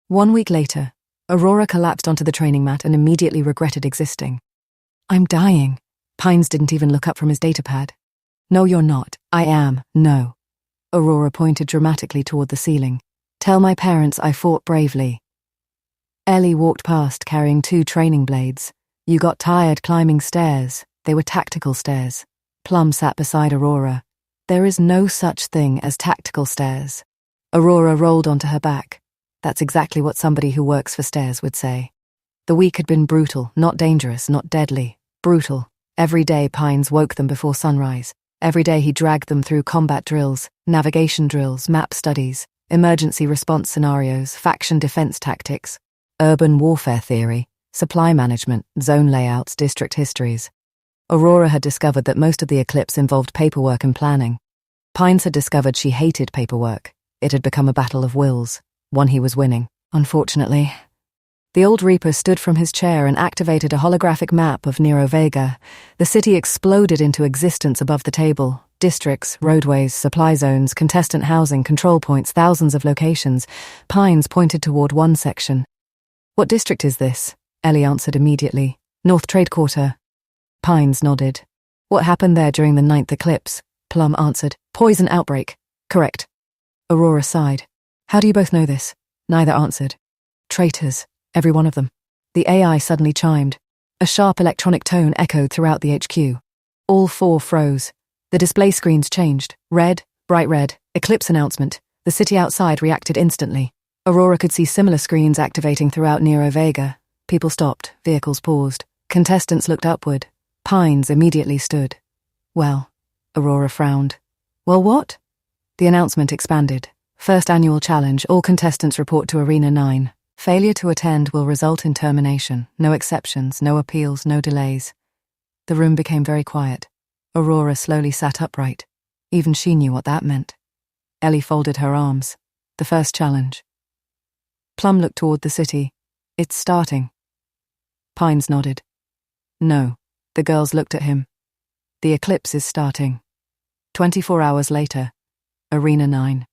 1 week later, Aurora collapsed onto the training mat and immediately regretted existing. "I'm dying." Pines didn't even look up from his datapad. "No, you're not. I am. No." Aurora pointed dramatically toward the ceiling. "Tell my parents I fought bravely." Ellie walked past carrying 2 training blades. "You got tired climbing stairs. They were tactical stairs." Plum sat beside Aurora. "There is no such thing as tactical stairs." Aurora rolled onto her back. That's exactly what somebody who works for stairs would say. The week had been brutal, not dangerous, not deadly. Brutal. Every day Pines woke them before sunrise. Every day he dragged them through combat drills, navigation drills, map studies, emergency response scenarios, faction defense tactics, urban warfare theory, supply management, zone layouts, district histories. Aurora had discovered that most of the Eclipse involved paperwork and planning. Pines had discovered she hated paperwork. It had become a battle of wills, one he was winning, unfortunately. The old Reaper stood from his chair and activated a holographic map of Nero Vega. The city exploded into existence above the table. Districts, roadways, supply zones, contestant housing, control points, thousands of locations. Pines pointed toward one section. "What district is this?" Ellie answered immediately. "North Trade Quarter." Pines nodded. "What happened there during the 9th eclipse?" Plum answered. "Poison outbreak." "Correct." Aurora sighed. "How do you both know this?" Neither answered. "Traitors, every one of them." The AI suddenly chimed. A sharp electronic tone echoed throughout the HQ. All 4 froze. The display screens changed. Red, bright red, eclipse announcement. The city outside reacted instantly. Aurora could see similar screens activating throughout Nero Vega. People stopped, vehicles paused. Contestants looked upward. Pines immediately stood. "Well," Aurora frowned. "Well, what?" The announcement expanded. "First annual challenge, all contestants report to Arena 9. Failure to attend will result in termination. No exceptions, no appeals, no delays." The room became very quiet. Aurora slowly sat upright. Even she knew what that meant. Ellie folded her arms. "The first challenge." Plum looked toward the city. "It's starting." Pines nodded. "No." The girls looked at him. "The eclipse is starting." 24 hours later, Arena 9.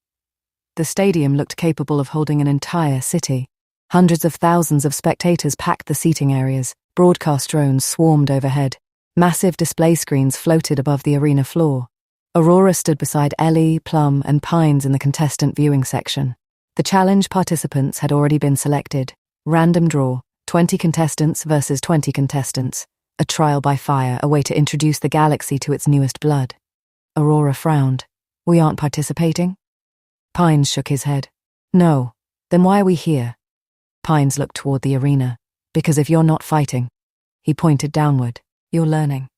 The stadium looked capable of holding an entire city. Hundreds of thousands of spectators packed the seating areas. Broadcast drones swarmed overhead. Massive display screens floated above the arena floor. Aurora stood beside Ellie, Plum, and Pines in the contestant viewing section. The challenge participants had already been selected. Random draw, 20 contestants versus 20 contestants. A trial by fire, a way to introduce the galaxy to its newest blood. Aurora frowned. "We aren't participating?" Pines shook his head. "No. Then why are we here?" Pines looked toward the arena. "Because if you're not fighting," he pointed downward, "you're learning."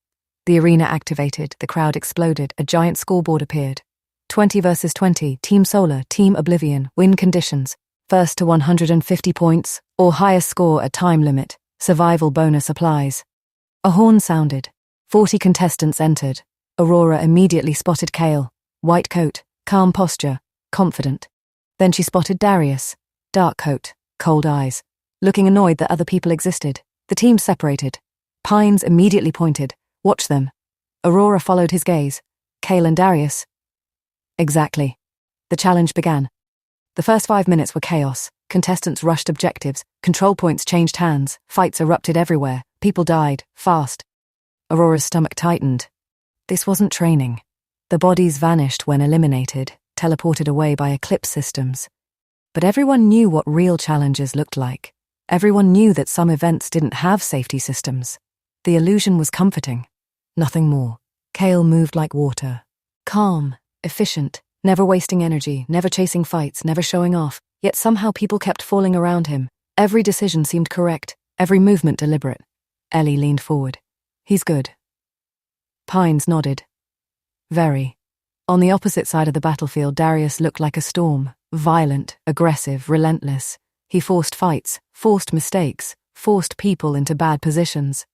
The arena activated, the crowd exploded, a giant scoreboard appeared. 20 versus 20, Team Solar, Team Oblivion, win conditions. First to 150 points, or highest score at time limit. Survival bonus applies. A horn sounded. 40 contestants entered. Aurora immediately spotted Kale. White coat, calm posture, confident. Then she spotted Darius. Dark coat, cold eyes. Looking annoyed that other people existed. The teams separated. Pines immediately pointed. "Watch them." Aurora followed his gaze. "Kale and Darius." Exactly. The challenge began. The first 5 minutes were chaos. Contestants rushed objectives. Control points changed hands. Fights erupted everywhere. People died, fast. Aurora's stomach tightened. This wasn't training. The bodies vanished when eliminated, teleported away by Eclipse systems. But everyone knew what real challenges looked like. Everyone knew that some events didn't have safety systems. The illusion was comforting. Nothing more. Kale moved like water. Calm, efficient, never wasting energy, never chasing fights, never showing off. Yet somehow people kept falling around him. Every decision seemed correct, every movement deliberate. Ellie leaned forward. "He's good." Pines nodded. "Very." On the opposite side of the battlefield, Darius looked like a storm. Violent, aggressive, relentless. He forced fights, forced mistakes, forced people into bad positions.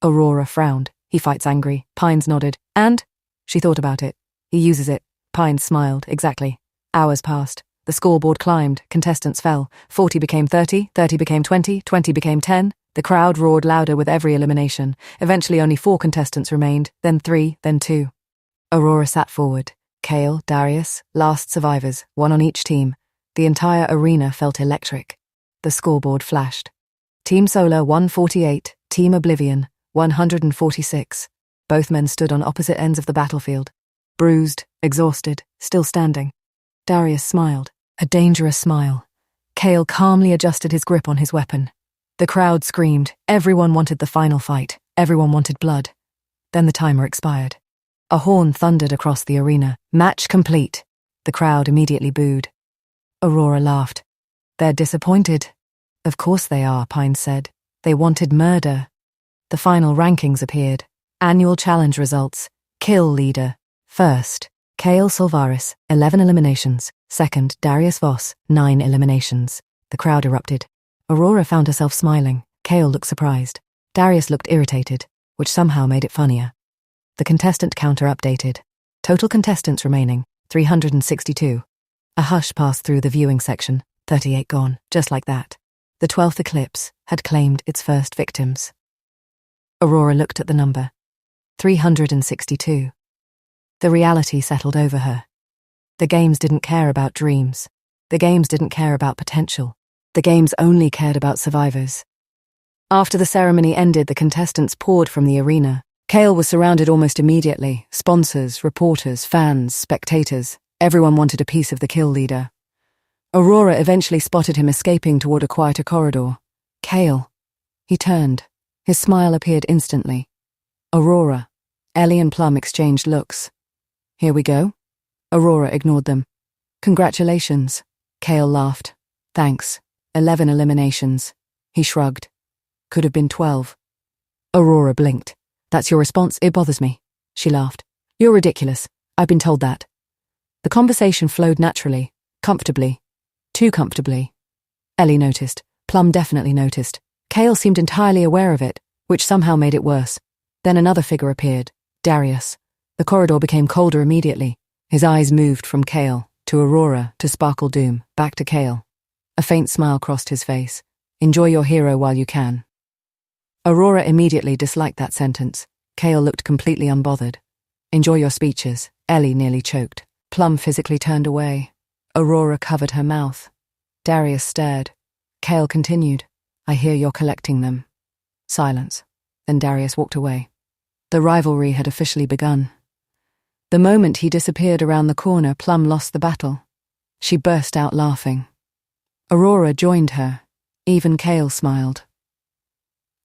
Aurora frowned. "He fights angry." Pines nodded. "And?" She thought about it. "He uses it." Pines smiled. "Exactly." Hours passed. The scoreboard climbed. Contestants fell. 40 became 30, 30 became 20, 20 became 10. The crowd roared louder with every elimination. Eventually only 4 contestants remained, then 3, then 2. Aurora sat forward. Kale, Darius, last survivors, 1 on each team. The entire arena felt electric. The scoreboard flashed. Team Solar 148, Team Oblivion 146. Both men stood on opposite ends of the battlefield. Bruised, exhausted, still standing. Darius smiled, a dangerous smile. Kale calmly adjusted his grip on his weapon. The crowd screamed. Everyone wanted the final fight. Everyone wanted blood. Then the timer expired. A horn thundered across the arena. Match complete. The crowd immediately booed. Aurora laughed. They're disappointed. Of course they are, Pines said. They wanted murder. The final rankings appeared. Annual challenge results. Kill leader. First, Kale Silvaris, 11 eliminations. Second, Darius Voss, 9 eliminations. The crowd erupted. Aurora found herself smiling. Kale looked surprised. Darius looked irritated, which somehow made it funnier. The contestant counter updated. Total contestants remaining, 362. A hush passed through the viewing section. 38 gone, just like that. The 12th Eclipse had claimed its first victims. Aurora looked at the number. 362. The reality settled over her. The games didn't care about dreams. The games didn't care about potential. The games only cared about survivors. After the ceremony ended, the contestants poured from the arena. Kale was surrounded almost immediately. Sponsors, reporters, fans, spectators. Everyone wanted a piece of the kill leader. Aurora eventually spotted him escaping toward a quieter corridor. Kale. He turned. His smile appeared instantly. Aurora. Ellie and Plum exchanged looks. Here we go? Aurora ignored them. Congratulations. Kale laughed. Thanks. 11 eliminations. He shrugged. Could have been 12. Aurora blinked. That's your response? It bothers me. She laughed. You're ridiculous. I've been told that. The conversation flowed naturally, comfortably. Too comfortably. Ellie noticed. Plum definitely noticed. Kale seemed entirely aware of it, which somehow made it worse. Then another figure appeared. Darius. The corridor became colder immediately. His eyes moved from Kale, to Aurora, to Sparkle Doom, back to Kale. A faint smile crossed his face. Enjoy your hero while you can. Aurora immediately disliked that sentence. Kale looked completely unbothered. Enjoy your speeches. Ellie nearly choked. Plum physically turned away. Aurora covered her mouth. Darius stared. Kale continued. I hear you're collecting them. Silence. Then Darius walked away. The rivalry had officially begun. The moment he disappeared around the corner, Plum lost the battle. She burst out laughing. Aurora joined her. Even Kale smiled.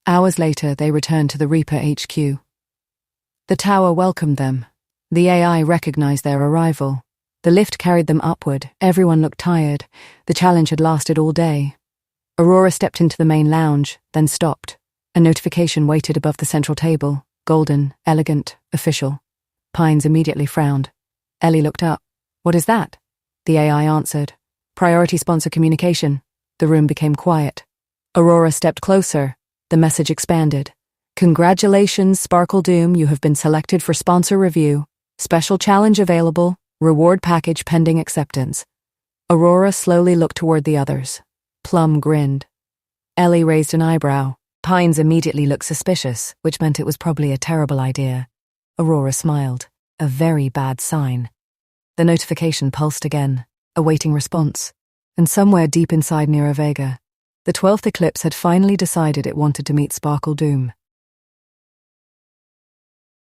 Hours later, they returned to the Reaper HQ. The tower welcomed them. The AI recognized their arrival. The lift carried them upward. Everyone looked tired. The challenge had lasted all day. Aurora stepped into the main lounge, then stopped. A notification waited above the central table. Golden, elegant, official. Pines immediately frowned. Ellie looked up. What is that? The AI answered. Priority sponsor communication. The room became quiet. Aurora stepped closer. The message expanded. Congratulations, Sparkle Doom, you have been selected for sponsor review. Special challenge available. Reward package pending acceptance. Aurora slowly looked toward the others. Plum grinned. Ellie raised an eyebrow. Pines immediately looked suspicious, which meant it was probably a terrible idea. Aurora smiled. A very bad sign. The notification pulsed again, awaiting response. And somewhere deep inside Nero Vega, the 12th Eclipse had finally decided it wanted to meet Sparkle Doom.